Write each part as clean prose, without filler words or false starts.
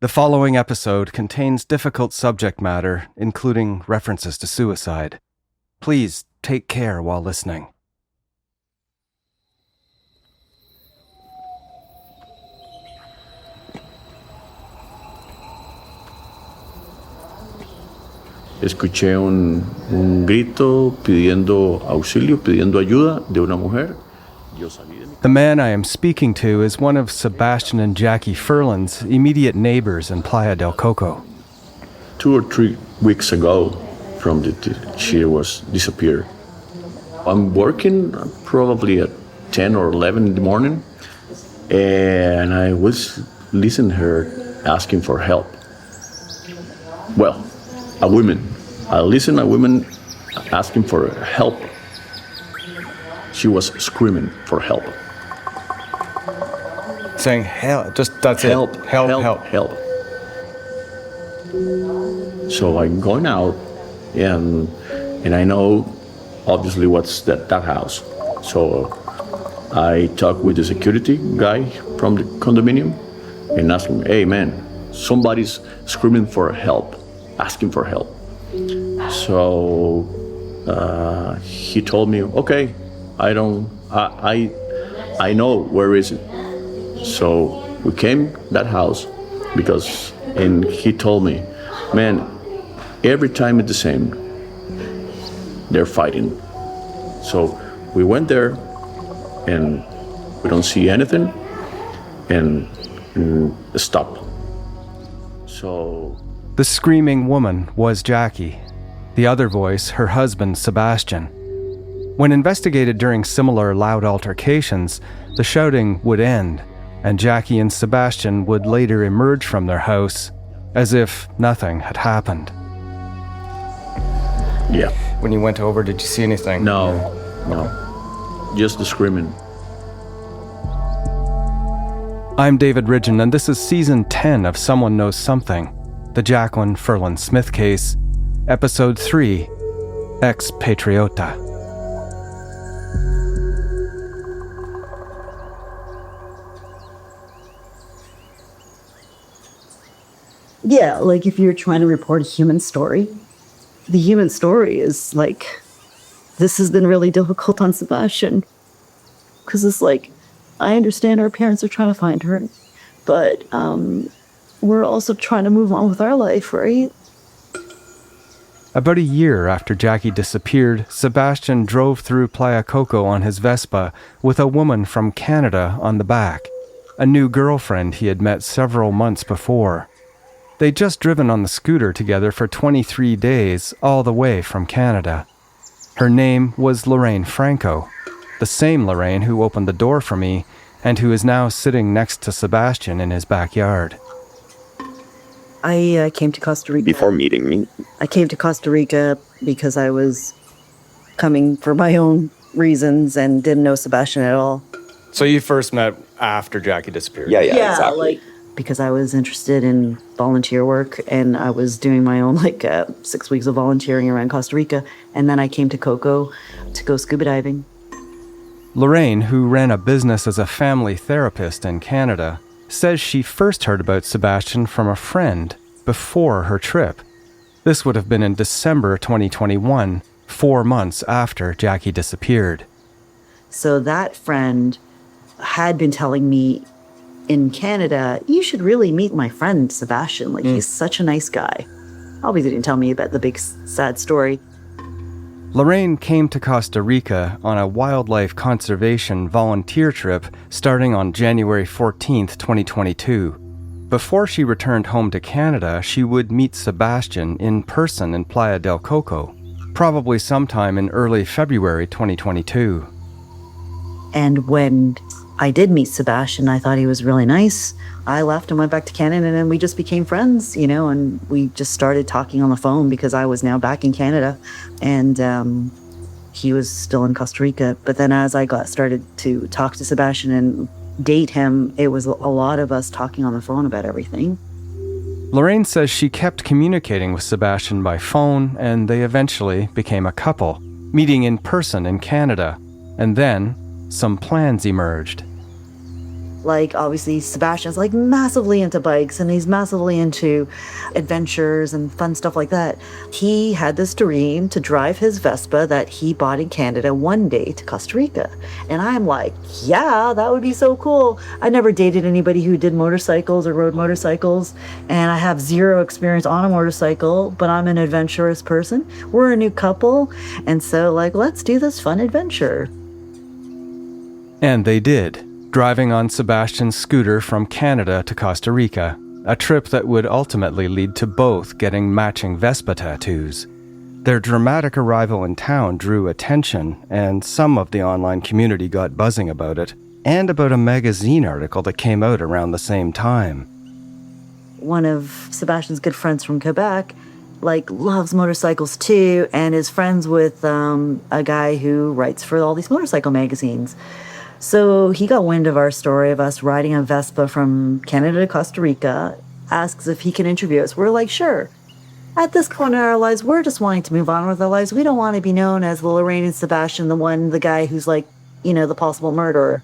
The following episode contains difficult subject matter, including references to suicide. Please take care while listening. Escuché un grito pidiendo auxilio, pidiendo ayuda de una mujer. The man I am speaking to is one of Sebastian and Jaclyn Ferland's immediate neighbours in Playas del Coco. 2 or 3 weeks ago, she was disappeared. I'm working probably at 10 or 11 in the morning, and I was listening to her asking for help. Well, a woman. I listened to a woman asking for help. She was screaming for help. Saying help, just that's help, it. Help. So I'm going out, and I know obviously what's that house. So I talked with the security guy from the condominium and asked him, hey man, somebody's screaming for help, asking for help. So he told me, okay, I know where is it. So we came that house and he told me, man, every time it's the same. They're fighting. So we went there and we don't see anything and stop. So the screaming woman was Jackie. The other voice, her husband, Sebastian. When investigated during similar loud altercations, the shouting would end, and Jackie and Sebastian would later emerge from their house as if nothing had happened. Yeah. When you went over, did you see anything? No. Just the screaming. I'm David Ridgen, and this is Season 10 of Someone Knows Something, the Jaclyn Ferland Smith case, Episode 3, Expatriota. Yeah, like if you're trying to report a human story, the human story is like, this has been really difficult on Sebastian. Because it's like, I understand our parents are trying to find her, but we're also trying to move on with our life, right? About a year after Jackie disappeared, Sebastian drove through Playa Coco on his Vespa with a woman from Canada on the back, a new girlfriend he had met several months before. They'd just driven on the scooter together for 23 days, all the way from Canada. Her name was Lorraine Franco, the same Lorraine who opened the door for me and who is now sitting next to Sebastian in his backyard. I came to Costa Rica. Before meeting me? I came to Costa Rica because I was coming for my own reasons and didn't know Sebastian at all. So you first met after Jackie disappeared? Yeah, exactly. Because I was interested in volunteer work, and I was doing my own 6 weeks of volunteering around Costa Rica, and then I came to Coco to go scuba diving. Lorraine, who ran a business as a family therapist in Canada, says she first heard about Sebastian from a friend before her trip. This would have been in December 2021, 4 months after Jackie disappeared. So that friend had been telling me in Canada, you should really meet my friend Sebastian. He's such a nice guy. Obviously didn't tell me about the big sad story. Lorraine came to Costa Rica on a wildlife conservation volunteer trip starting on January 14th, 2022. Before she returned home to Canada, she would meet Sebastian in person in Playas del Coco, probably sometime in early February 2022. And when I did meet Sebastian, I thought he was really nice. I left and went back to Canada, and then we just became friends, and we just started talking on the phone because I was now back in Canada, and he was still in Costa Rica. But then as I started to talk to Sebastian and date him, it was a lot of us talking on the phone about everything. Lorraine says she kept communicating with Sebastian by phone, and they eventually became a couple, meeting in person in Canada, and then some plans emerged. Like, obviously, Sebastian's like massively into bikes and he's massively into adventures and fun stuff like that. He had this dream to drive his Vespa that he bought in Canada one day to Costa Rica. And I'm like, yeah, that would be so cool. I never dated anybody who did motorcycles or rode motorcycles, and I have zero experience on a motorcycle, but I'm an adventurous person. We're a new couple, and so, like, let's do this fun adventure. And they did, driving on Sebastian's scooter from Canada to Costa Rica, a trip that would ultimately lead to both getting matching Vespa tattoos. Their dramatic arrival in town drew attention, and some of the online community got buzzing about it, and about a magazine article that came out around the same time. One of Sebastian's good friends from Quebec, like, loves motorcycles too, and is friends with a guy who writes for all these motorcycle magazines. So he got wind of our story of us riding a Vespa from Canada to Costa Rica, asks if he can interview us. We're like, sure. At this point in our lives, we're just wanting to move on with our lives. We don't want to be known as Lorraine and Sebastian, the guy who's like, the possible murderer.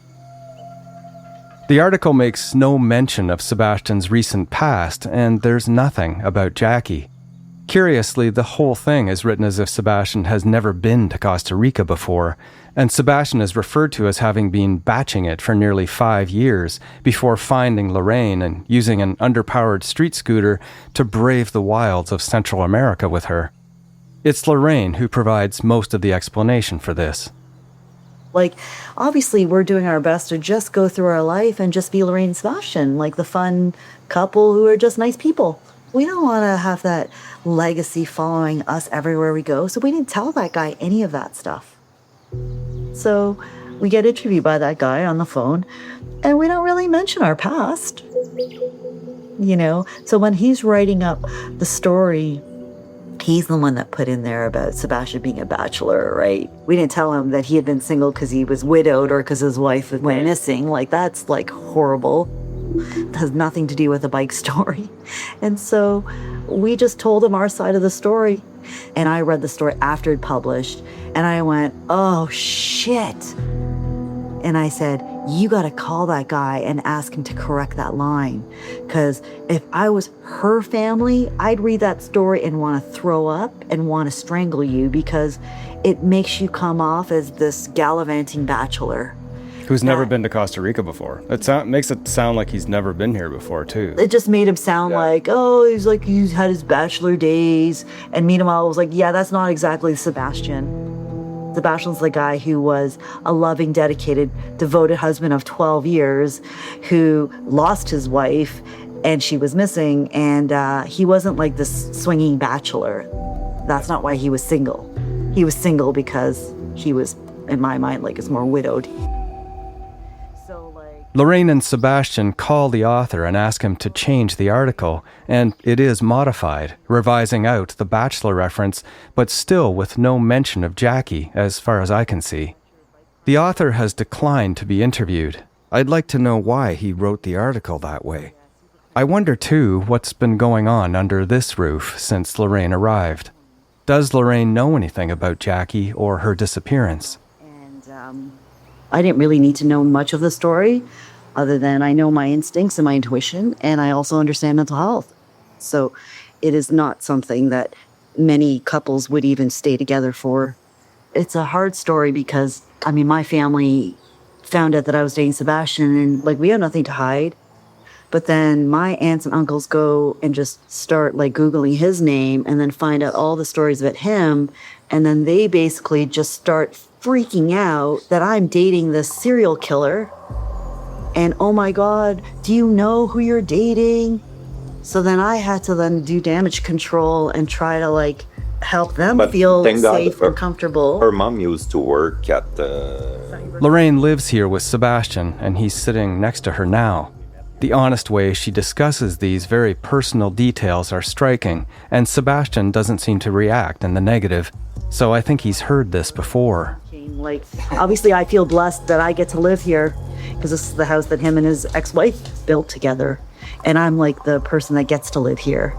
The article makes no mention of Sebastian's recent past, and there's nothing about Jackie. Curiously, the whole thing is written as if Sebastian has never been to Costa Rica before, and Sebastian is referred to as having been batching it for nearly 5 years before finding Lorraine and using an underpowered street scooter to brave the wilds of Central America with her. It's Lorraine who provides most of the explanation for this. Like, obviously, we're doing our best to just go through our life and just be Lorraine and Sebastian, like the fun couple who are just nice people. We don't want to have that legacy following us everywhere we go, so we didn't tell that guy any of that stuff. So we get interviewed by that guy on the phone, and we don't really mention our past. So when he's writing up the story, he's the one that put in there about Sebastian being a bachelor, right? We didn't tell him that he had been single because he was widowed or because his wife went missing. Like, that's like horrible. It has nothing to do with the bike story. And so we just told him our side of the story. And I read the story after it published, and I went, oh shit. And I said, you got to call that guy and ask him to correct that line. Because if I was her family, I'd read that story and want to throw up and want to strangle you, because it makes you come off as this gallivanting bachelor. Who's never been to Costa Rica before. It makes it sound like he's never been here before, too. It just made him sound like, he's had his bachelor days. And meanwhile, I was like, yeah, that's not exactly Sebastian. Sebastian's the guy who was a loving, dedicated, devoted husband of 12 years who lost his wife and she was missing. And he wasn't like this swinging bachelor. That's not why he was single. He was single because he was, in my mind, like, it's more widowed. Lorraine and Sebastian call the author and ask him to change the article, and it is modified, revising out the bachelor reference, but still with no mention of Jackie, as far as I can see. The author has declined to be interviewed. I'd like to know why he wrote the article that way. I wonder, too, what's been going on under this roof since Lorraine arrived. Does Lorraine know anything about Jackie or her disappearance? And I didn't really need to know much of the story, other than I know my instincts and my intuition, and I also understand mental health. So it is not something that many couples would even stay together for. It's a hard story because, my family found out that I was dating Sebastian, and we have nothing to hide. But then my aunts and uncles go and just start Googling his name and then find out all the stories about him. And then they basically just start freaking out that I'm dating this serial killer. And oh my God, do you know who you're dating? So then I had to then do damage control and try to help them feel safe and comfortable. Her mom used to work at Lorraine lives here with Sebastian, and he's sitting next to her now. The honest way she discusses these very personal details are striking, and Sebastian doesn't seem to react in the negative, so I think he's heard this before. Obviously I feel blessed that I get to live here, because this is the house that him and his ex-wife built together, and I'm the person that gets to live here.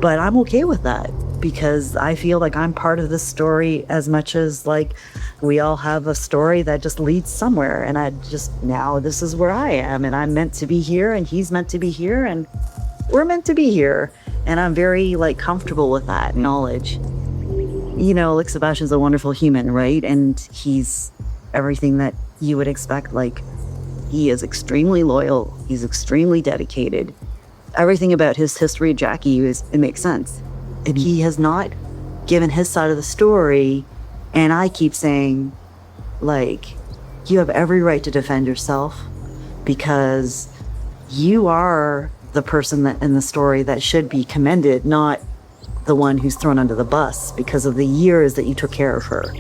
But I'm okay with that, because I feel like I'm part of this story as much as We all have a story that just leads somewhere. And now this is where I am. And I'm meant to be here and he's meant to be here and we're meant to be here. And I'm very comfortable with that knowledge. Sebastian's a wonderful human, right? And he's everything that you would expect. He is extremely loyal. He's extremely dedicated. Everything about his history of Jackie it makes sense. And he has not given his side of the story. And I keep saying, you have every right to defend yourself because you are the person that in the story that should be commended, not the one who's thrown under the bus because of the years that you took care of her.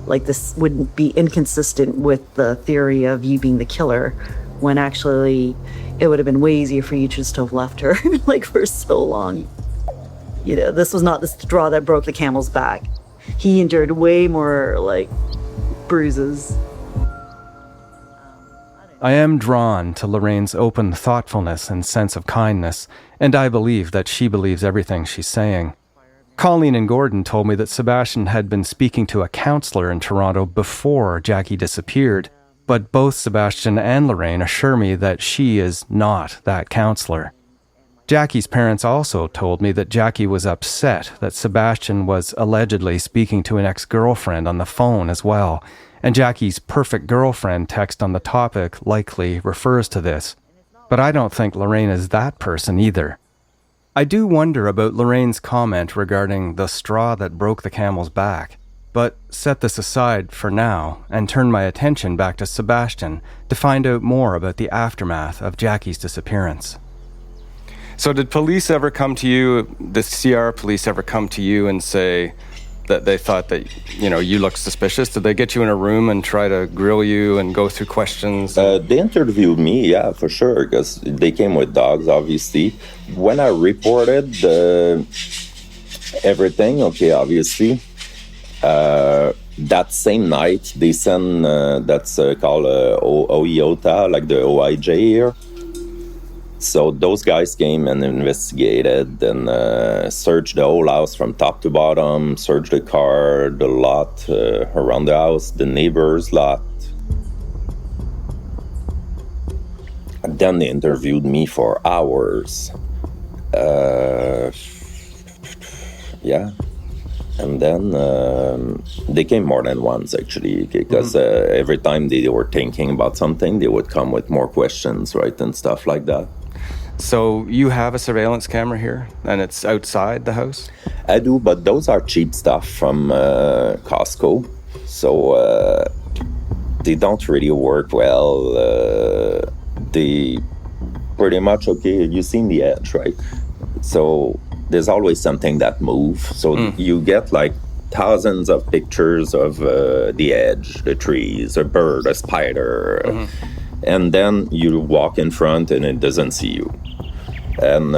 This wouldn't be inconsistent with the theory of you being the killer when actually it would have been way easier for you just to have left her for so long. This was not the straw that broke the camel's back. He endured way more bruises. I am drawn to Lorraine's open thoughtfulness and sense of kindness, and I believe that she believes everything she's saying. Colleen and Gordon told me that Sebastian had been speaking to a counselor in Toronto before Jackie disappeared, but both Sebastian and Lorraine assure me that she is not that counselor. Jackie's parents also told me that Jackie was upset that Sebastian was allegedly speaking to an ex-girlfriend on the phone as well, and Jackie's perfect girlfriend text on the topic likely refers to this. But I don't think Lorraine is that person either. I do wonder about Lorraine's comment regarding the straw that broke the camel's back, but set this aside for now and turn my attention back to Sebastian to find out more about the aftermath of Jackie's disappearance. So did police ever come to you, the CR police ever come to you and say that they thought that, you looked suspicious? Did they get you in a room and try to grill you and go through questions? They interviewed me, yeah, for sure, because they came with dogs, obviously. When I reported everything, obviously, that same night, they sent, that's called OIOTA, the OIJ here. So those guys came and investigated and searched the whole house from top to bottom, searched the car, the lot around the house, the neighbor's lot. And then they interviewed me for hours. Yeah. And then they came more than once, actually, because every time they were thinking about something, they would come with more questions, right, and stuff like that. So you have a surveillance camera here, and it's outside the house? I do, but those are cheap stuff from Costco. So they don't really work well. They pretty much, you've seen the edge, right? So there's always something that moves. So you get thousands of pictures of the edge, the trees, a bird, a spider. And then you walk in front and it doesn't see you. And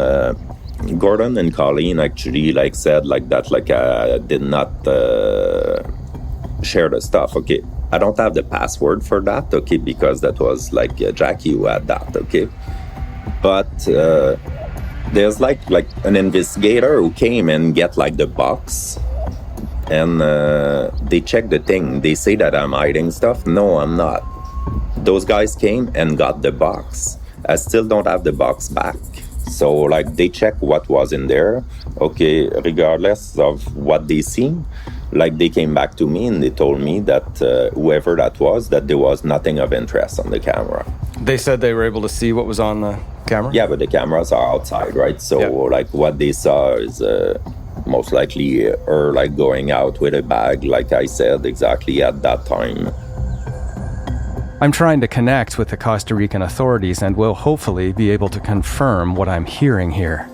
Gordon and Colleen actually said that I did not share the stuff. Okay, I don't have the password for that. Okay, because that was Jackie who had that. Okay, but there's an investigator who came and get the box, and they checked the thing. They say that I'm hiding stuff. No, I'm not. Those guys came and got the box. I still don't have the box back. So they check what was in there. Okay, regardless of what they seen, they came back to me and they told me that whoever that was, that there was nothing of interest on the camera. They said they were able to see what was on the camera? Yeah, but the cameras are outside, right? So what they saw is most likely her going out with a bag, like I said, exactly at that time. I'm trying to connect with the Costa Rican authorities and will hopefully be able to confirm what I'm hearing here.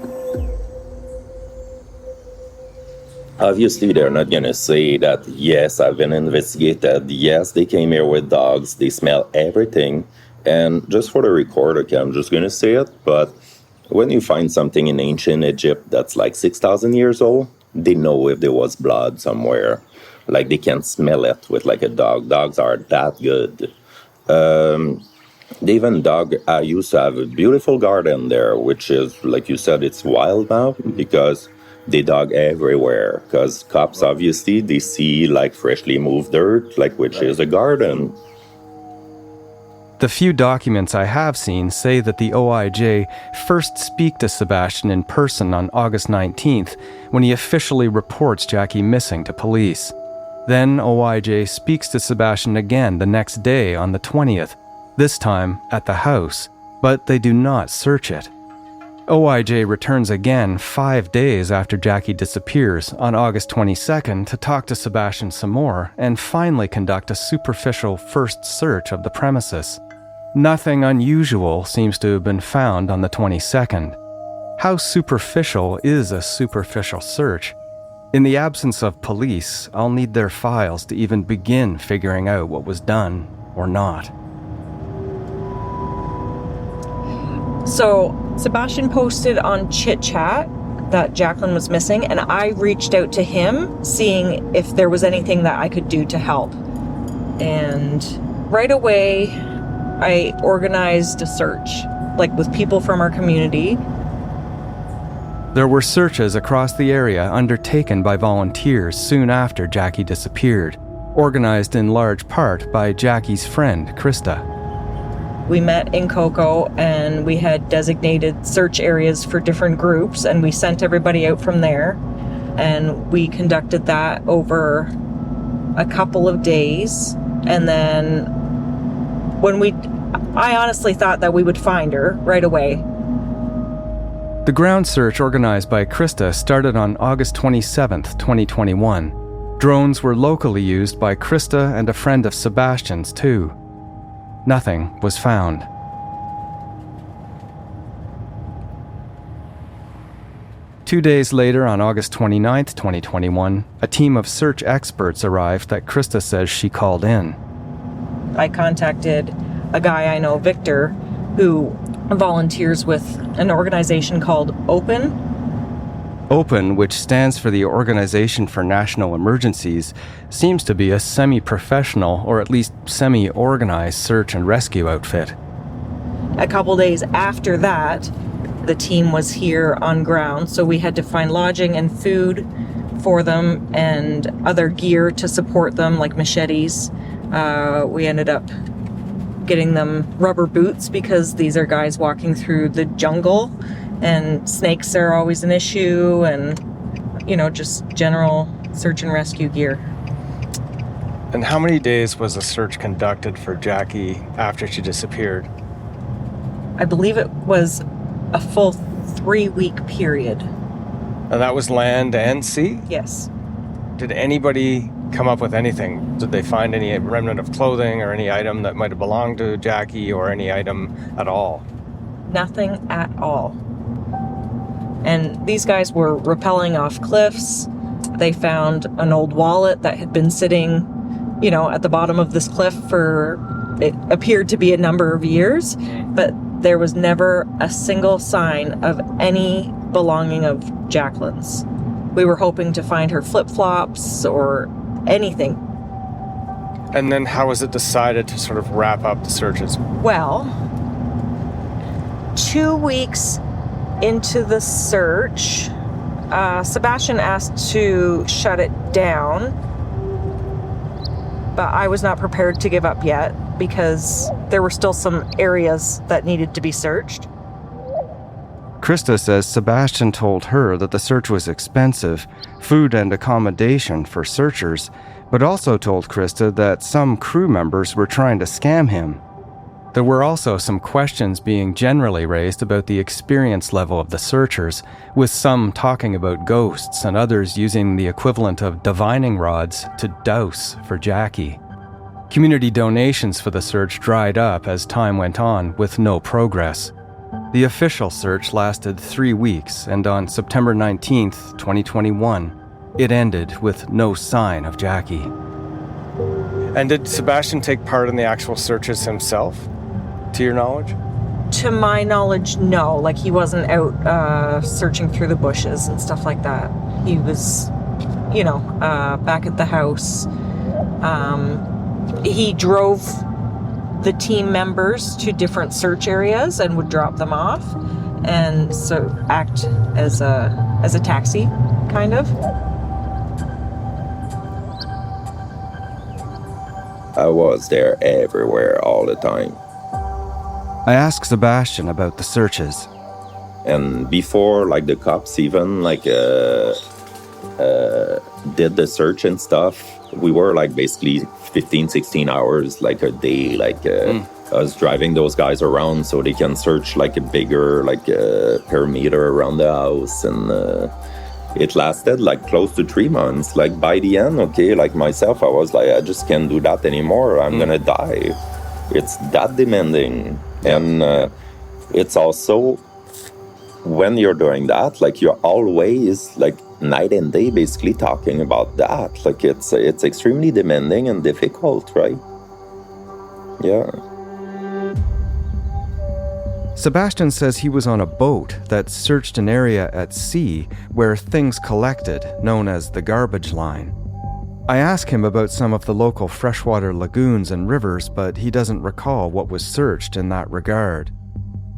Obviously, they're not going to say that, yes, I've been investigated, yes, they came here with dogs, they smell everything. And just for the record, okay, I'm just going to say it, but when you find something in ancient Egypt that's 6,000 years old, they know if there was blood somewhere. They can smell it with a dog. Dogs are that good. I used to have a beautiful garden there, which is, like you said, it's wild now because they dug everywhere because cops, obviously, they see like freshly moved dirt, like which is a garden. The few documents I have seen say that the OIJ first speak to Sebastian in person on August 19th when he officially reports Jackie missing to police. Then OIJ speaks to Sebastian again the next day on the 20th, this time at the house, but they do not search it. OIJ returns again 5 days after Jackie disappears on August 22nd to talk to Sebastian some more and finally conduct a superficial first search of the premises. Nothing unusual seems to have been found on the 22nd. How superficial is a superficial search? In the absence of police, I'll need their files to even begin figuring out what was done or not. So Sebastian posted on Chit Chat that Jaclyn was missing, and I reached out to him seeing if there was anything that I could do to help. And right away, I organized a search, like with people from our community. There were searches across the area undertaken by volunteers soon after Jackie disappeared, organized in large part by Jackie's friend, Krista. We met in Coco and we had designated search areas for different groups, and we sent everybody out from there. And we conducted that over a couple of days. And then I honestly thought that we would find her right away. The ground search organized by Krista started on August 27th, 2021. Drones were locally used by Krista and a friend of Sebastian's too. Nothing was found. Two days later, on August 29th, 2021, a team of search experts arrived that Krista says she called in. I contacted a guy I know, Victor, who volunteers with an organization called OPEN. OPEN, which stands for the Organization for National Emergencies, seems to be a semi-professional or at least semi-organized search and rescue outfit. A couple days after that, the team was here on ground, so we had to find lodging and food for them and other gear to support them, like machetes. We ended up getting them rubber boots because these are guys walking through the jungle and snakes are always an issue, and, just general search and rescue gear. And how many days was the search conducted for Jackie after she disappeared? I believe it was a full 3-week period. And that was land and sea? Yes. Did anybody come up with anything? Did they find any remnant of clothing or any item that might have belonged to Jackie or any item at all? Nothing at all. And these guys were rappelling off cliffs. They found an old wallet that had been sitting, at the bottom of this cliff for, it appeared to be a number of years, but there was never a single sign of any belonging of Jaclyn's. We were hoping to find her flip-flops or anything. And then how was it decided to sort of wrap up the searches? Well, 2 weeks into the search, Sebastian asked to shut it down, but I was not prepared to give up yet because there were still some areas that needed to be searched. Krista says Sebastian told her that the search was expensive, food and accommodation for searchers, but also told Krista that some crew members were trying to scam him. There were also some questions being generally raised about the experience level of the searchers, with some talking about ghosts and others using the equivalent of divining rods to douse for Jackie. Community donations for the search dried up as time went on, with no progress. The official search lasted 3 weeks, and on September 19th, 2021, it ended with no sign of Jackie. And did Sebastian take part in the actual searches himself, to your knowledge? To my knowledge, no. Like, he wasn't out searching through the bushes and stuff like that. He was, back at the house. He drove the team members to different search areas and would drop them off. and so act as a taxi, kind of. I was there everywhere all the time. I asked Sebastian about the searches. And before, like, the cops even, like, did the search and stuff, we were, like, basically 15, 16 hours, like, a day, like, us driving those guys around so they can search, like, a bigger, like, perimeter around the house. And it lasted, like, close to 3 months. Like, by the end, okay, like, myself, I was like, I just can't do that anymore. I'm gonna die. It's that demanding. And it's also, when you're doing that, like, you're always, like, night and day basically talking about that. Like, it's extremely demanding and difficult, right? Yeah. Sebastian says he was on a boat that searched an area at sea where things collected, known as the garbage line. I ask him about some of the local freshwater lagoons and rivers, but he doesn't recall what was searched in that regard.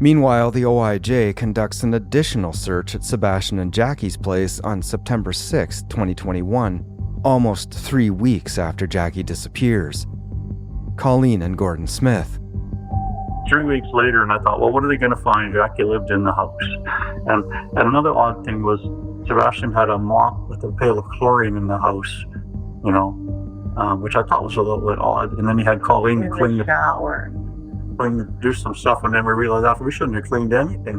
Meanwhile, the OIJ conducts an additional search at Sebastian and Jackie's place on September 6, 2021, almost 3 weeks after Jackie disappears. Colleen and Gordon Smith. 3 weeks later, and I thought, well, what are they going to find? Jackie lived in the house. And another odd thing was Sebastian had a mop with a pail of chlorine in the house, you know, which I thought was a little bit odd. And then he had Colleen to clean the shower, do some stuff, and then we realized after we shouldn't have cleaned anything.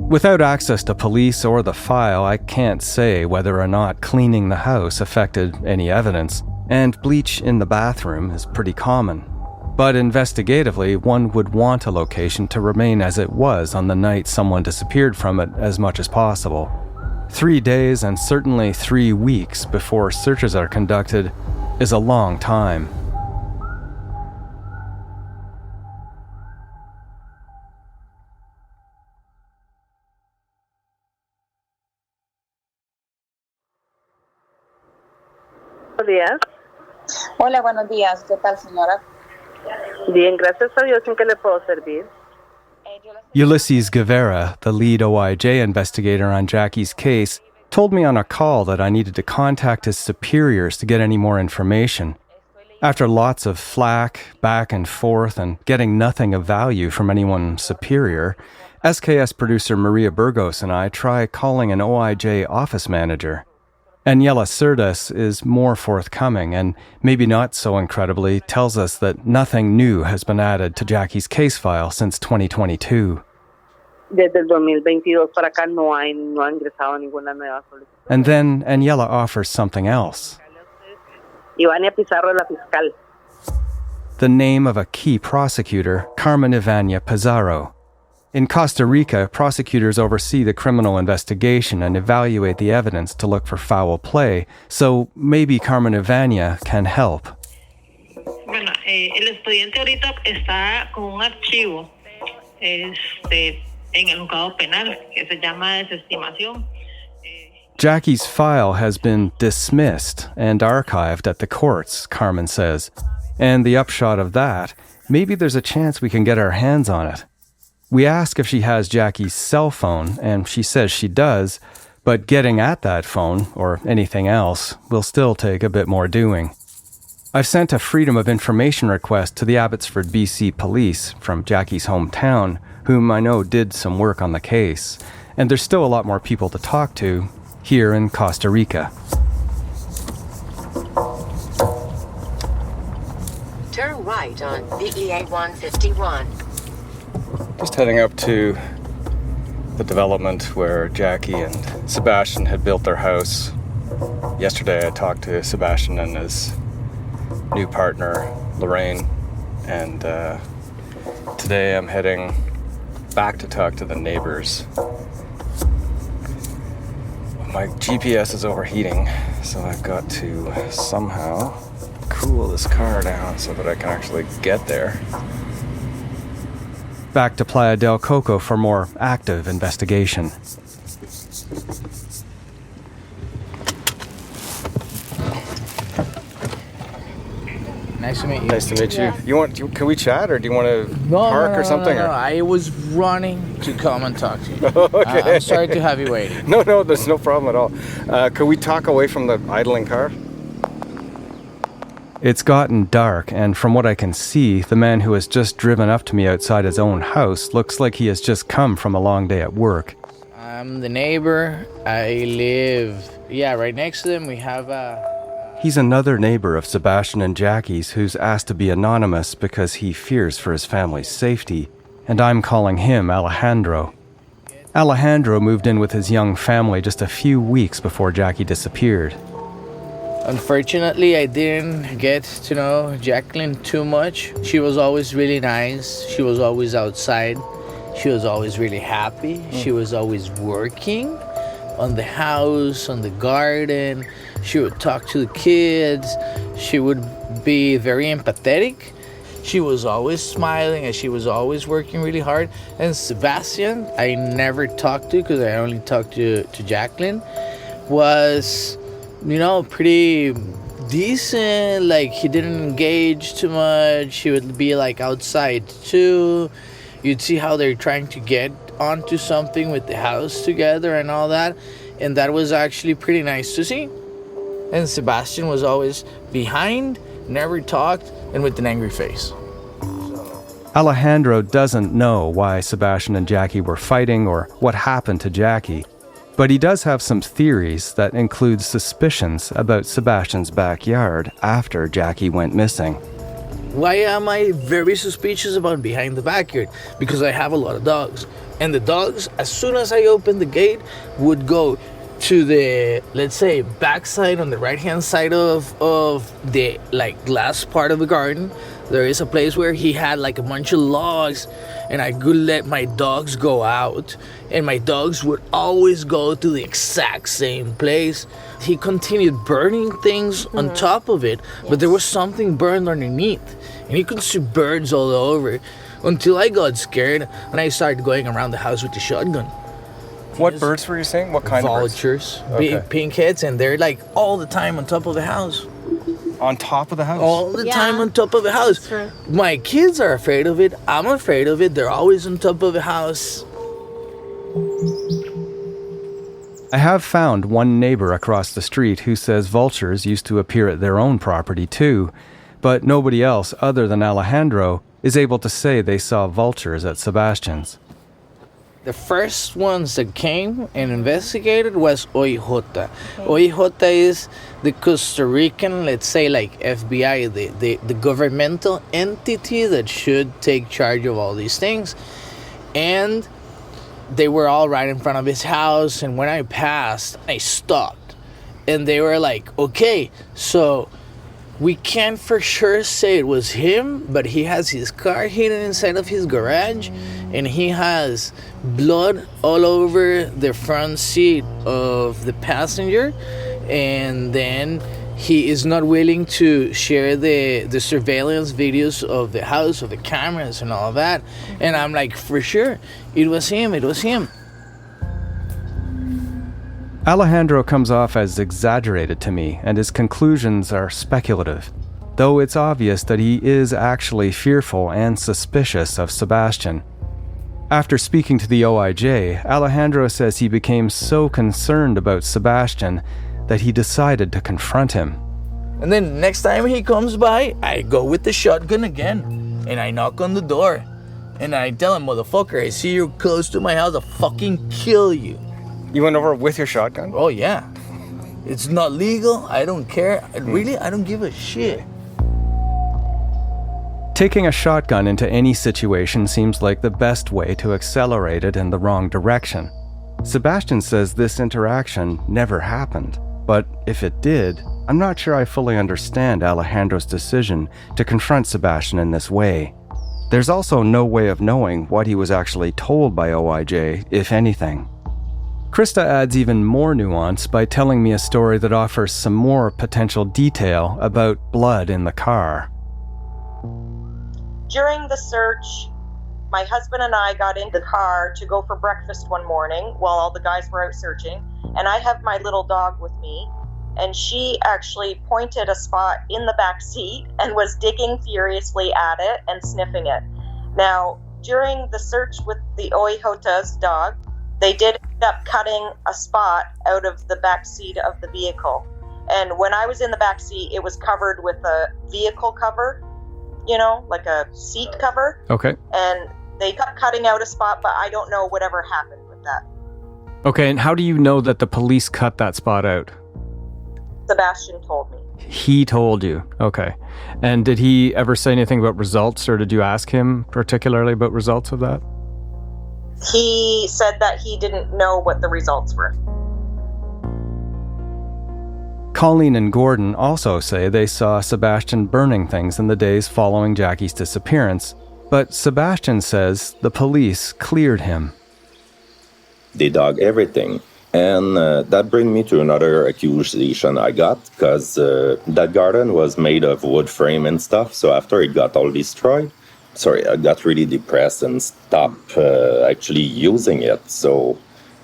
Without access to police or the file, I can't say whether or not cleaning the house affected any evidence, and bleach in the bathroom is pretty common. But investigatively, one would want a location to remain as it was on the night someone disappeared from it as much as possible. 3 days and certainly 3 weeks before searches are conducted is a long time. Buenos días. Hola, buenos días. ¿Qué tal, señora? Bien, gracias a Dios. ¿En qué le puedo servir? Ulysses Guevara, the lead OIJ investigator on Jackie's case, told me on a call that I needed to contact his superiors to get any more information. After lots of flack, back and forth, and getting nothing of value from anyone superior, SKS producer Maria Burgos and I try calling an OIJ office manager. Aniela Cerdas is more forthcoming and, maybe not so incredibly, tells us that nothing new has been added to Jackie's case file since 2022. Desde el 2022 para acá no ha ingresado ninguna nueva solicitud. And then Aniela offers something else. Ivania Pizarro es la fiscal. The name of a key prosecutor, Carmen Ivania Pizarro. In Costa Rica, prosecutors oversee the criminal investigation and evaluate the evidence to look for foul play, so maybe Carmen Ivania can help. Bueno, el expediente ahorita está con un archivo en el juzgado penal que se llama desestimación. Jackie's file has been dismissed and archived at the courts, Carmen says. And the upshot of that, maybe there's a chance we can get our hands on it. We ask if she has Jackie's cell phone, and she says she does, but getting at that phone, or anything else, will still take a bit more doing. I've sent a Freedom of Information request to the Abbotsford, BC Police from Jackie's hometown, whom I know did some work on the case, and there's still a lot more people to talk to here in Costa Rica. Turn right on VEA 151. Just heading up to the development where Jackie and Sebastian had built their house. Yesterday I talked to Sebastian and his new partner, Lorraine, and today I'm heading back to talk to the neighbours. My GPS is overheating, so I've got to somehow cool this car down so that I can actually get there. Back to Playas del Coco for more active investigation. Nice to meet you. Nice to meet you. Can we chat, or do you want to park or something? No. I was running to come and talk to you. Okay. I'm sorry to have you waiting. No, there's no problem at all. Could we talk away from the idling car? It's gotten dark, and from what I can see, the man who has just driven up to me outside his own house looks like he has just come from a long day at work. I'm the neighbor. I live, right next to them. We have He's another neighbor of Sebastian and Jackie's who's asked to be anonymous because he fears for his family's safety, and I'm calling him Alejandro. Alejandro moved in with his young family just a few weeks before Jackie disappeared. Unfortunately, I didn't get to know Jaclyn too much. She was always really nice. She was always outside. She was always really happy. She was always working on the house, on the garden. She would talk to the kids. She would be very empathetic. She was always smiling and she was always working really hard. And Sebastian, I never talked to because I only talked to Jaclyn, was, pretty decent. Like, he didn't engage too much. He would be like outside too. You'd see how they're trying to get onto something with the house together and all that. And that was actually pretty nice to see. And Sebastian was always behind, never talked, and with an angry face. Alejandro doesn't know why Sebastian and Jackie were fighting or what happened to Jackie, but he does have some theories that include suspicions about Sebastian's backyard after Jackie went missing. Why am I very suspicious about behind the backyard? Because I have a lot of dogs. And the dogs, as soon as I open the gate, would go to the, let's say, backside on the right-hand side of the, glass part of the garden. There is a place where he had, a bunch of logs, and I could let my dogs go out, and my dogs would always go to the exact same place. He continued burning things on top of it, but there was something burned underneath, and you could see birds all over, until I got scared, and I started going around the house with the shotgun. What birds were you saying? What kind Vultures, of birds? big pink heads, and they're all the time on top of the house. On top of the house? All the time on top of the house. My kids are afraid of it. I'm afraid of it. They're always on top of the house. I have found one neighbor across the street who says vultures used to appear at their own property too, but nobody else other than Alejandro is able to say they saw vultures at Sebastian's. The first ones that came and investigated was OIJ. OIJ is the Costa Rican, let's say, FBI, the governmental entity that should take charge of all these things. And they were all right in front of his house. And when I passed, I stopped. And they were like, okay, so we can't for sure say it was him, but he has his car hidden inside of his garage, and he has blood all over the front seat of the passenger, and then he is not willing to share the surveillance videos of the house, of the cameras and all that. And I'm like, for sure, it was him. Alejandro comes off as exaggerated to me, and his conclusions are speculative, though it's obvious that he is actually fearful and suspicious of Sebastian. After speaking to the OIJ, Alejandro says he became so concerned about Sebastian that he decided to confront him. And then next time he comes by, I go with the shotgun again, and I knock on the door, and I tell him, motherfucker, I see you close to my house, I'll fucking kill you. You went over with your shotgun? Oh, yeah. It's not legal. I don't care. Really, I don't give a shit. Taking a shotgun into any situation seems like the best way to accelerate it in the wrong direction. Sebastian says this interaction never happened, but if it did, I'm not sure I fully understand Alejandro's decision to confront Sebastian in this way. There's also no way of knowing what he was actually told by OIJ, if anything. Krista adds even more nuance by telling me a story that offers some more potential detail about blood in the car. During the search, my husband and I got in the car to go for breakfast one morning while all the guys were out searching, and I have my little dog with me, and she actually pointed a spot in the back seat and was digging furiously at it and sniffing it. Now, during the search with the Oihota's dog, they did end up cutting a spot out of the back seat of the vehicle. And when I was in the back seat, it was covered with a vehicle cover, like a seat cover. Okay. And they kept cutting out a spot, but I don't know whatever happened with that. Okay, and how do you know that the police cut that spot out? Sebastian told me. He told you. Okay. And did he ever say anything about results, or did you ask him particularly about results of that? He said that he didn't know what the results were. Colleen and Gordon also say they saw Sebastian burning things in the days following Jackie's disappearance, but Sebastian says the police cleared him. They dug everything. And that brings me to another accusation I got, because that garden was made of wood frame and stuff. So after it got all destroyed, I got really depressed and stopped actually using it. So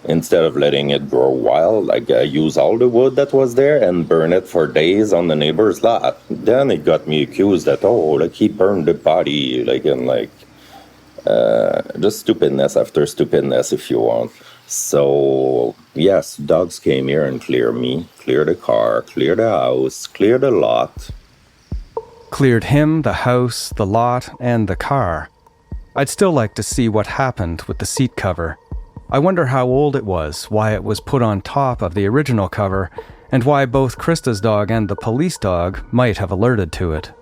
instead of letting it grow wild, I used all the wood that was there and burn it for days on the neighbor's lot. Then it got me accused that, he burned the body, just stupidness after stupidness, if you want. So, yes, dogs came here and cleared me, cleared the car, cleared the house, cleared the lot. Cleared him, the house, the lot, and the car. I'd still like to see what happened with the seat cover. I wonder how old it was, why it was put on top of the original cover, and why both Krista's dog and the police dog might have alerted to it.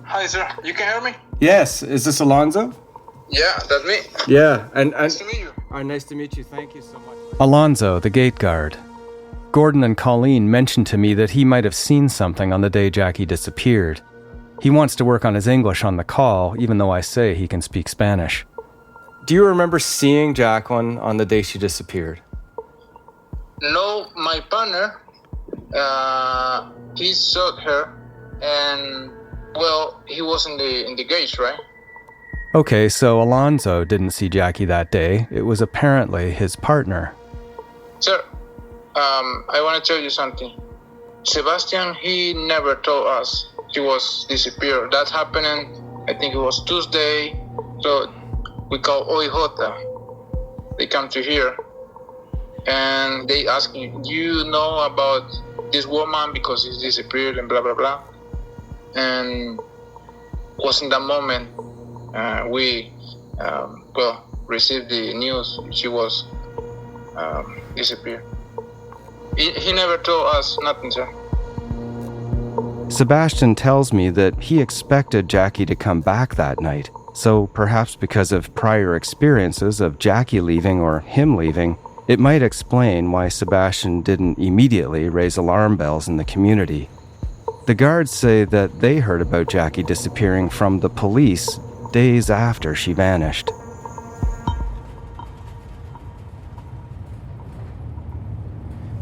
Hi, sir. You can hear me? Yes. Is this Alonzo? Yeah, that's me. Yeah. And nice to meet you. Nice to meet you. Thank you so much. Alonzo, the gate guard. Gordon and Colleen mentioned to me that he might have seen something on the day Jackie disappeared. He wants to work on his English on the call, even though I say he can speak Spanish. Do you remember seeing Jaclyn on the day she disappeared? No, my partner, he saw her, and he was in the gate, right? Okay, so Alonzo didn't see Jackie that day. It was apparently his partner. Sir, I want to tell you something. Sebastian, he never told us she was disappeared. That happened, I think it was Tuesday. So we call Oihota. They come to here, and they ask me, do you know about this woman because she's disappeared and blah, blah, blah. And was in that moment we received the news she was disappeared. He never told us nothing, sir. Sebastian tells me that he expected Jackie to come back that night, so perhaps because of prior experiences of Jackie leaving or him leaving, it might explain why Sebastian didn't immediately raise alarm bells in the community. The guards say that they heard about Jackie disappearing from the police days after she vanished.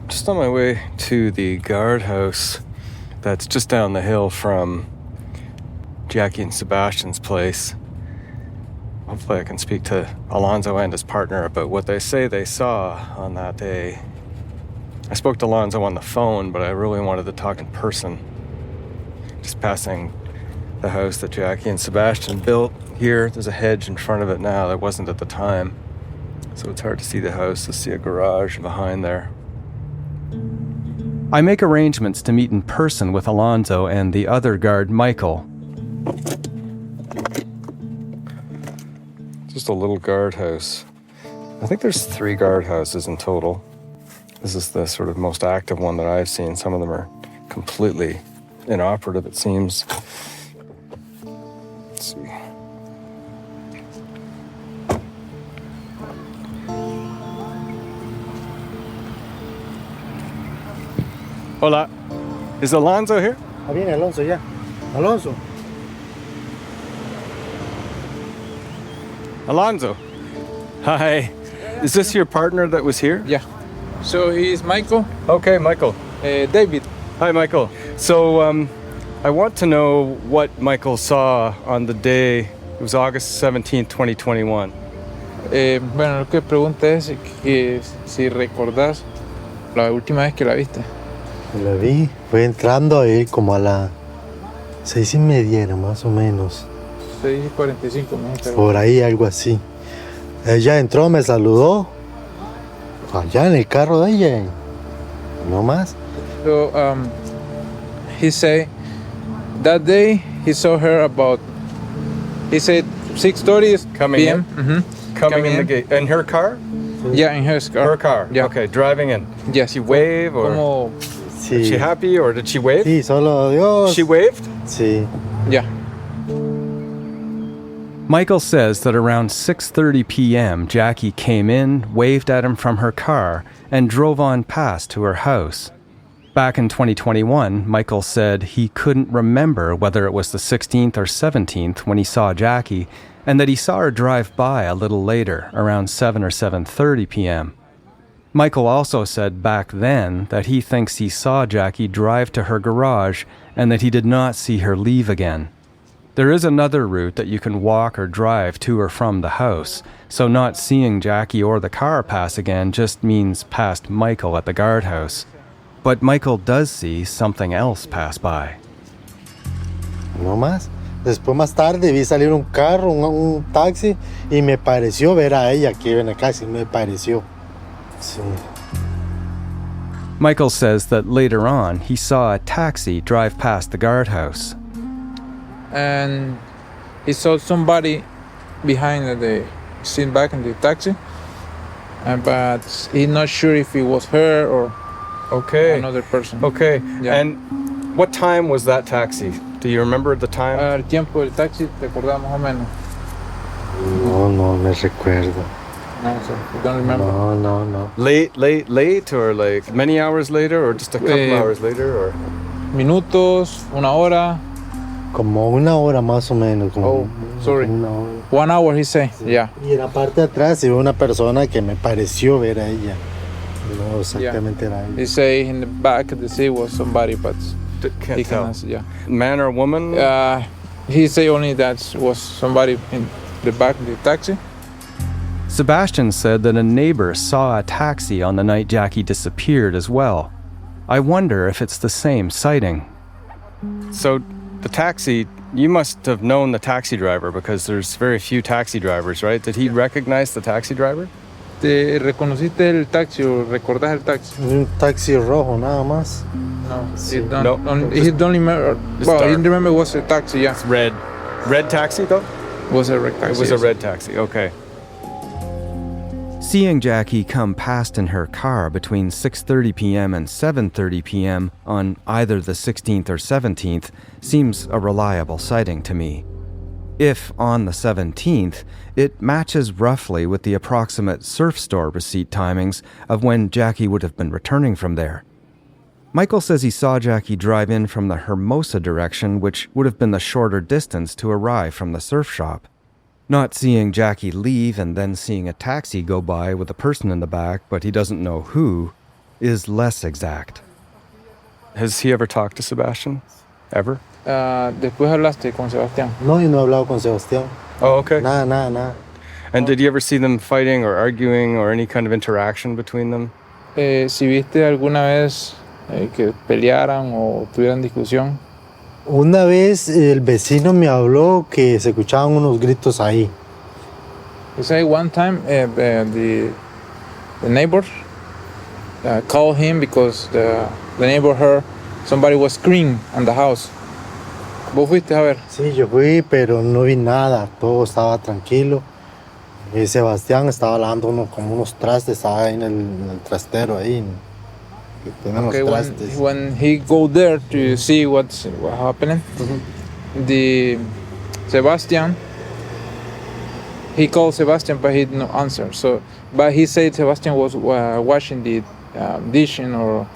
Just on my way to the guardhouse that's just down the hill from Jackie and Sebastian's place. Hopefully I can speak to Alonzo and his partner about what they say they saw on that day. I spoke to Alonzo on the phone, but I really wanted to talk in person. Just passing the house that Jackie and Sebastian built here. There's a hedge in front of it now that wasn't at the time. So it's hard to see the house, to see a garage behind there. I make arrangements to meet in person with Alonzo and the other guard, Michael. Just a little guardhouse. I think there's 3 guardhouses in total. This is the sort of most active one that I've seen. Some of them are completely inoperative, it seems. Let's see. Hola. Is Alonzo here? Viene Alonso, ya. Alonso. Alonzo. Hi. Is this your partner that was here? Yeah. So he's Michael. Okay, Michael. David. Hi, Michael. So, I want to know what Michael saw on the day, it was August 17, 2021. Bueno, lo que pregunta es que si recordás la última vez que la viste. La vi, fue entrando ahí como a 6:30 era más o menos. 6:45, ¿no? Por ahí, algo así. Ella entró, me saludó. Allá en el carro de ella. No más. So he said that day he saw her about. He said 6:30 Coming p.m. in? Coming in the gate. In her car? Yeah, in her car. Her car. Yeah. Okay, driving in. Yes. She wave or Como, Sí. was she happy or did she wave? Sí, solo Dios. She waved? Sí. yeah. Michael says that around 6:30 p.m., Jackie came in, waved at him from her car, and drove on past to her house. Back in 2021, Michael said he couldn't remember whether it was the 16th or 17th when he saw Jackie, and that he saw her drive by a little later, around 7 or 7:30 p.m. Michael also said back then that he thinks he saw Jackie drive to her garage and that he did not see her leave again. There is another route that you can walk or drive to or from the house, so not seeing Jackie or the car pass again just means past Michael at the guardhouse. But Michael does see something else pass by. No más. Después más tarde vi salir un carro, un taxi, y me pareció ver a ella que iba en el taxi. Me pareció. Sí. Michael says that later on he saw a taxi drive past the guardhouse. And he saw somebody behind the seat back in the taxi, but he's not sure if it was her or another person. Okay. Yeah. And what time was that taxi? Do you remember the time? El tiempo del taxi, ¿te acordás más o menos? No me recuerdo. No, so you don't remember? No. Late, or like many hours later, or just a couple hours later, or? Minutos, una hora. Como una hora más o menos. Como sorry. 1 hour, he said. Yeah. Y en la parte de atrás iba una persona que me pareció ver a ella. No exactamente era ella. He say in the back of the seat was somebody, but Can't tell. Yeah. Man or woman? He say only that was somebody in the back of the taxi. Sebastian said that a neighbor saw a taxi on the night Jackie disappeared as well. I wonder if it's the same sighting. So, the taxi, you must have known the taxi driver because there's very few taxi drivers, right? Did he recognize the taxi driver? ¿Te reconociste el taxi o recordás el taxi? Un taxi rojo nada más. No, Sí. he don't remember. Well, he remember it was a taxi, yeah. It's red. Red taxi, though? It was a red taxi. It was a red taxi, okay. Seeing Jackie come past in her car between 6:30 p.m. and 7:30 p.m. on either the 16th or 17th seems a reliable sighting to me. If on the 17th, it matches roughly with the approximate surf store receipt timings of when Jackie would have been returning from there. Michael says he saw Jackie drive in from the Hermosa direction, which would have been the shorter distance to arrive from the surf shop. Not seeing Jackie leave and then seeing a taxi go by with a person in the back, but he doesn't know who, is less exact. Has he ever talked to Sebastian? Ever? Después hablaste con Sebastián. No, yo no he hablado con Sebastián. Oh, okay. Nada. And did you ever see them fighting or arguing or any kind of interaction between them? Si viste alguna vez que pelearan o tuvieran discusión. Una vez el vecino me habló que se escuchaban unos gritos ahí. He said one time the neighbors called him because the neighbor heard somebody was screaming in the house. ¿Vos fuiste a ver? Sí, yo fui, pero no vi nada. Todo estaba tranquilo. Y Sebastián estaba lavando como unos trastes, estaba ahí en el trastero ahí. Okay, when he go there to see what's happening, the Sebastian, he called Sebastian, but he didn't answer. So, but he said Sebastian was washing the dishing or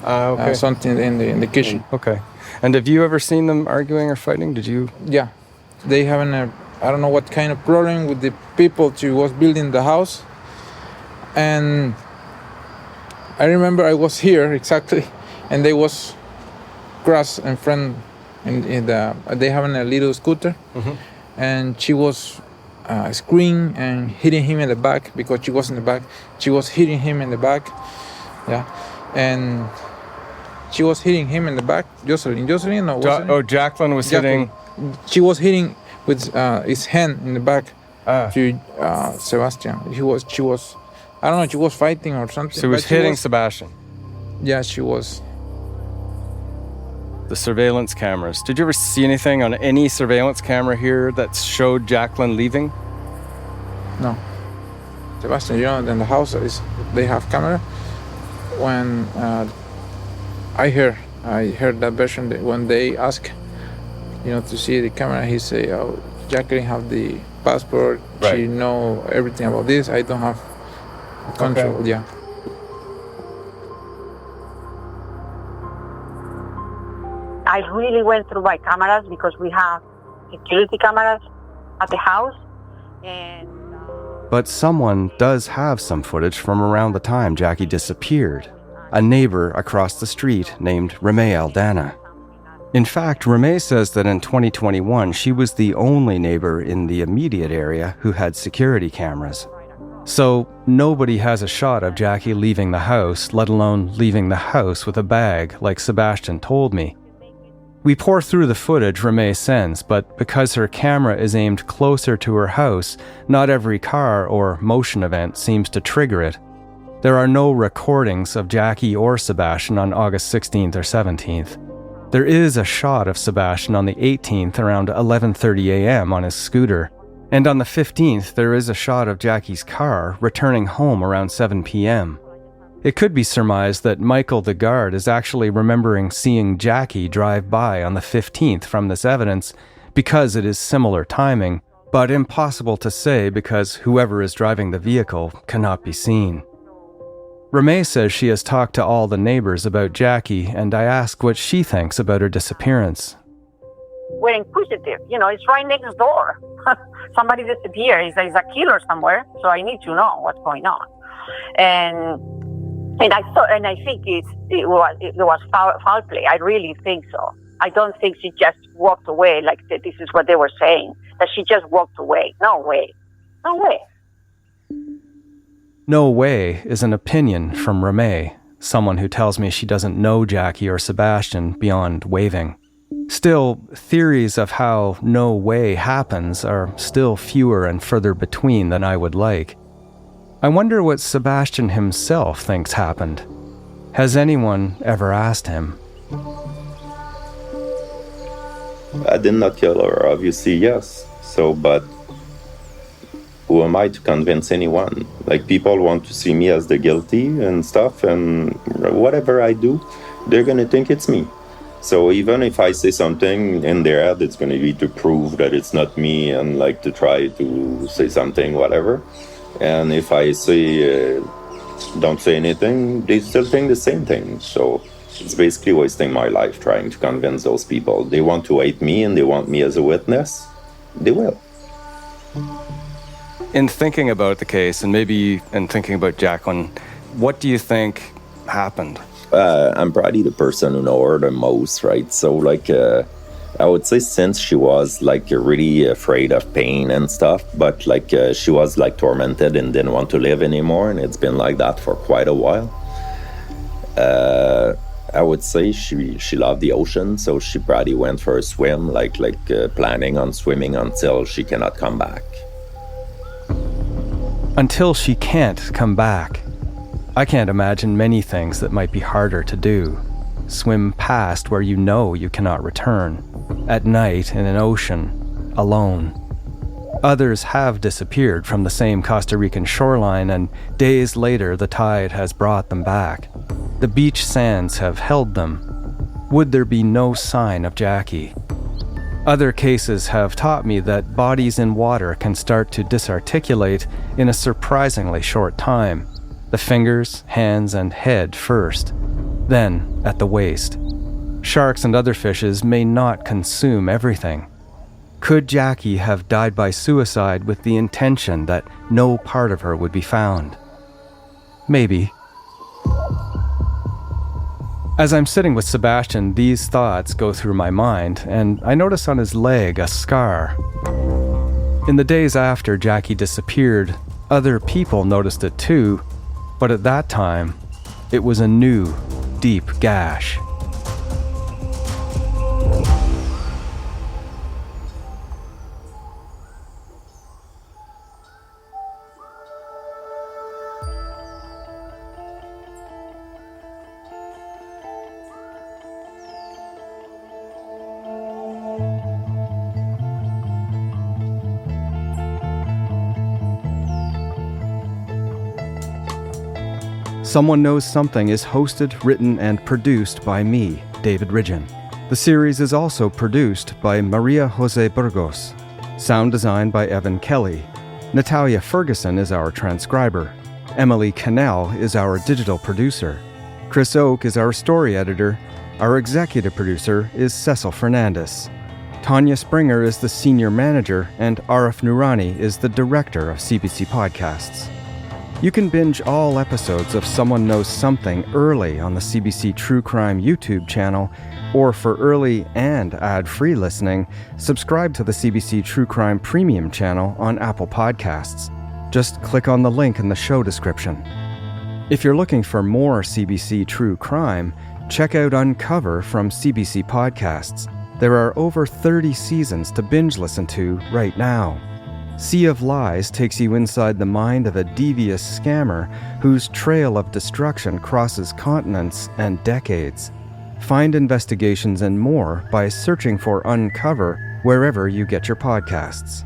something in the kitchen. Okay. And have you ever seen them arguing or fighting? Did you? Yeah, they having I don't know what kind of problem with the people who was building the house, and I remember I was here exactly, and there was grass in front, they having a little scooter, and she was screaming and hitting him in the back because she was in the back. She was hitting him in the back, yeah, and she was hitting him in the back. Jaclyn, no, wasn't it? Jaclyn was hitting. She was hitting with his hand in the back to Sebastian. She was. I don't know. She was fighting or something. She was hitting Sebastian. Yeah, she was. The surveillance cameras. Did you ever see anything on any surveillance camera here that showed Jaclyn leaving? No. Sebastian, in the house they have camera. When I heard that version that when they ask, to see the camera, he say, "Oh, Jaclyn have the passport. Right. She know everything about this. I don't have control." Okay. Yeah. I really went through my cameras because we have security cameras at the house. But someone does have some footage from around the time Jackie disappeared. A neighbor across the street named Rumour Aldana. In fact, Rumour says that in 2021, she was the only neighbor in the immediate area who had security cameras. So nobody has a shot of Jackie leaving the house, let alone leaving the house with a bag like Sebastian told me. We pour through the footage Rumour sends, but because her camera is aimed closer to her house, not every car or motion event seems to trigger it. There are no recordings of Jackie or Sebastian on August 16th or 17th. There is a shot of Sebastian on the 18th around 11:30 a.m. on his scooter, and on the 15th there is a shot of Jackie's car returning home around 7 p.m. It could be surmised that Michael the guard is actually remembering seeing Jackie drive by on the 15th from this evidence because it is similar timing, but impossible to say because whoever is driving the vehicle cannot be seen. Rumour says she has talked to all the neighbors about Jackie, and I ask what she thinks about her disappearance. We're inquisitive. It's right next door. Somebody disappeared. There's a killer somewhere, so I need to know what's going on. And I think it was foul play. I really think so. I don't think she just walked away like this is what they were saying, that she just walked away. No way. No way. No way is an opinion from Rumour, someone who tells me she doesn't know Jackie or Sebastian beyond waving. Still, theories of how no way happens are still fewer and further between than I would like. I wonder what Sebastian himself thinks happened. Has anyone ever asked him? I did not kill her, obviously, yes. But who am I to convince anyone? People want to see me as the guilty and stuff, and whatever I do, they're gonna think it's me. So even if I say something in their head, it's gonna be to prove that it's not me and to try to say something, whatever. And if I say, don't say anything, they still think the same thing. So it's basically wasting my life trying to convince those people. They want to hate me and they want me as a witness. They will. In thinking about the case, and maybe in thinking about Jaclyn, what do you think happened? I'm probably the person who know her the most, right? So I would say since she was really afraid of pain and stuff, but she was tormented and didn't want to live anymore, and it's been like that for quite a while. I would say she loved the ocean, so she probably went for a swim, planning on swimming until she cannot come back. Until she can't come back. I can't imagine many things that might be harder to do. Swim past where you know you cannot return. At night in an ocean, alone. Others have disappeared from the same Costa Rican shoreline, and days later the tide has brought them back. The beach sands have held them. Would there be no sign of Jackie? Other cases have taught me that bodies in water can start to disarticulate in a surprisingly short time. The fingers, hands, and head first, then at the waist. Sharks and other fishes may not consume everything. Could Jackie have died by suicide with the intention that no part of her would be found? Maybe. As I'm sitting with Sebastian, these thoughts go through my mind, and I notice on his leg a scar. In the days after Jackie disappeared, other people noticed it too, but at that time, it was a new, deep gash. Someone Knows Something is hosted, written, and produced by me, David Ridgen. The series is also produced by Maria Jose Burgos. Sound design by Evan Kelly. Natalia Ferguson is our transcriber. Emily Cannell is our digital producer. Chris Oak is our story editor. Our executive producer is Cecil Fernandez. Tanya Springer is the senior manager, and Arif Noorani is the director of CBC Podcasts. You can binge all episodes of Someone Knows Something early on the CBC True Crime YouTube channel, or for early and ad-free listening, subscribe to the CBC True Crime Premium channel on Apple Podcasts. Just click on the link in the show description. If you're looking for more CBC True Crime, check out Uncover from CBC Podcasts. There are over 30 seasons to binge listen to right now. Sea of Lies takes you inside the mind of a devious scammer whose trail of destruction crosses continents and decades. Find investigations and more by searching for Uncover wherever you get your podcasts.